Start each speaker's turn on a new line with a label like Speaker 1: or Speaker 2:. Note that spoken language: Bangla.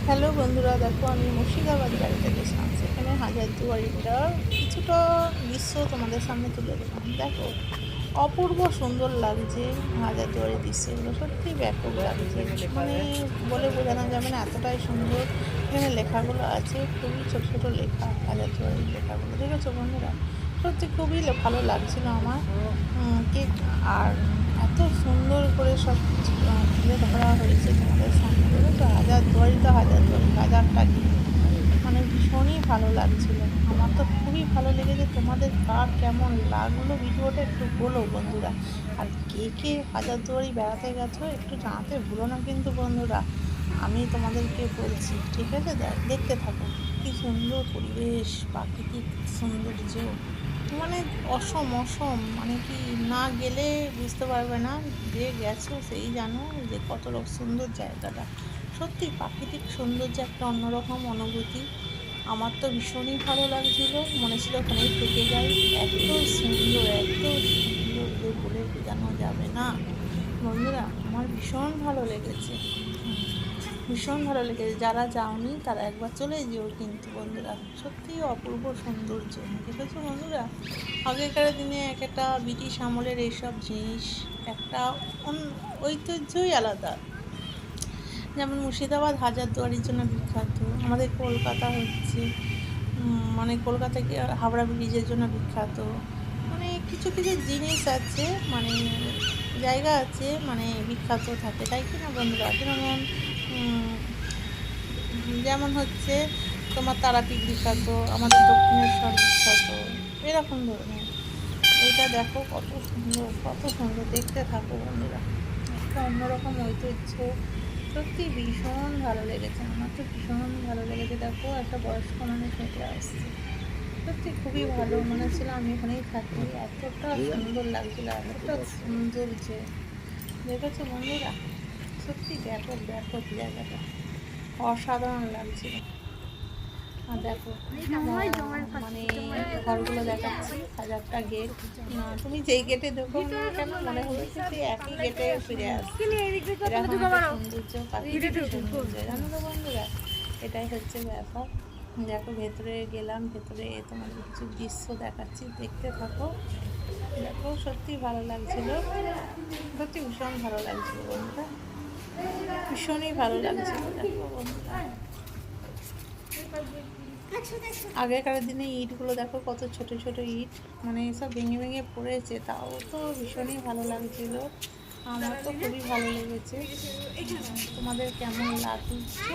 Speaker 1: হ্যালো বন্ধুরা, দেখো আমি মুর্শিদাবাদ বেড়াতে গেছিলাম। সেখানে হাজারদুয়ারিটার কিছুটা দৃশ্য তোমাদের সামনে তুলে দিলাম। দেখো, অপূর্ব সুন্দর লাগছে হাজারদুয়ারির দৃশ্যগুলো, সত্যি ব্যাপক লাগছে। মানে বলে বোঝানো যাবে না, এতটাই সুন্দর। এখানে লেখাগুলো আছে, খুবই ছোট ছোট লেখা, হাজারদুয়ারির লেখাগুলো দেখেছো বন্ধুরা? সত্যি খুবই ভালো লাগছিল আমার। কে আর এত সুন্দর করে সব কিছু তুলে ধরা হয়েছে তোমাদের সামনে, দেখেছো? হাজারদুয়ারি তো হাজারদুয়ারি, হাজারটা গেট, মানে ভীষণই ভালো লাগছিল। আমার তো খুবই ভালো লেগেছে। তোমাদের কার কেমন লাগলো ভিডিওটা একটু বলো বন্ধুরা। আর কে কে হাজারদুয়ারি বেড়াতে গেছো একটু জানাতে ভুলো না কিন্তু বন্ধুরা। আমি তোমাদেরকে বলছি, ঠিক আছে? দেখতে থাকো। কি সুন্দর পরিবেশ, প্রাকৃতিক সৌন্দর্য, মানে অসম মানে কি, না গেলে বুঝতে পারবে না। যে গেছো সেই জানো যে কত সুন্দর জায়গাটা। সত্যি প্রাকৃতিক সৌন্দর্য একটা অন্যরকম অনুভূতি। আমার তো ভীষণই ভালো লাগছিল, মনে ছিল ওখানেই থেকে যাই। এত সুন্দর, এত সুন্দর যে বলে বোঝানো যাবে না বন্ধুরা। আমার ভীষণ ভালো লেগেছে, ভীষণ ভালো লেগেছে। যারা যাওনি তারা একবার চলে যেও কিন্তু বন্ধুরা, সত্যিই অপূর্ব সৌন্দর্য। দেখেছো বন্ধুরা, আগেকার দিনে এক একটা ব্রিটিশ আমলের এইসব জিনিস একটা ঐতিহ্যই আলাদা। যেমন মুর্শিদাবাদ হাজারদুয়ারির জন্য বিখ্যাত। আমাদের কলকাতা হচ্ছে মানে কলকাতা কি হাওড়া ব্রিজের জন্য বিখ্যাত। মানে কিছু কিছু জিনিস আছে, মানে জায়গা আছে, মানে বিখ্যাত থাকে, তাই কি না বন্ধুরা? যেমন যেমন হচ্ছে তোমার তারাপীঠ বিখ্যাত, আমাদের দক্ষিণেশ্বর বিখ্যাত, এরকম ধরনের। এইটা দেখো কত সুন্দর, কত সুন্দর, দেখতে থাকো বন্ধুরা। একটা অন্যরকম ঐতিহ্য, সত্যি ভীষণ ভালো লেগেছে। আমার তো ভীষণ ভালো লেগেছে। দেখো একটা বয়স্ক মানুষ হেঁটে আসছে, সত্যি খুবই ভালো মনে ছিল আমি ওখানেই থাকি। এতটা সুন্দর লাগছিল, এতটা সৌন্দর্য, দেখেছো বন্ধুরা? সত্যি ব্যাপক ব্যাপক জায়গাটা, অসাধারণ লাগছিল। আর দেখো মানে ঘরগুলো দেখাচ্ছি, হাজারটা গেট। তুমি যেই গেটে দেখো না কেন মনে হবে কিন্তু একই গেটে ফিরে আসছি। এরকম একটা সৌন্দর্য, প্রাকৃতিক সৌন্দর্য, জানো তো বন্ধুরা? এটাই হচ্ছে ব্যাপার। দেখো ভেতরে গেলাম, ভেতরে তোমাদের কিছু দৃশ্য দেখাচ্ছি, দেখতে থাকো। দেখো সত্যি ভালো লাগছিল, সত্যি ভীষণ ভালো লাগছিল বন্ধুরা, ভীষণই ভালো লাগছিল। দেখো বন্ধুরা, আগেকার দিনে ইটগুলো দেখো কত ছোট ছোট ইট, মানে সব ভেঙে ভেঙে পড়েছে, তাও তো ভীষণই ভালো লাগছিল। আমার তো খুবই ভালো লেগেছে। তোমাদের কেমন লাগছে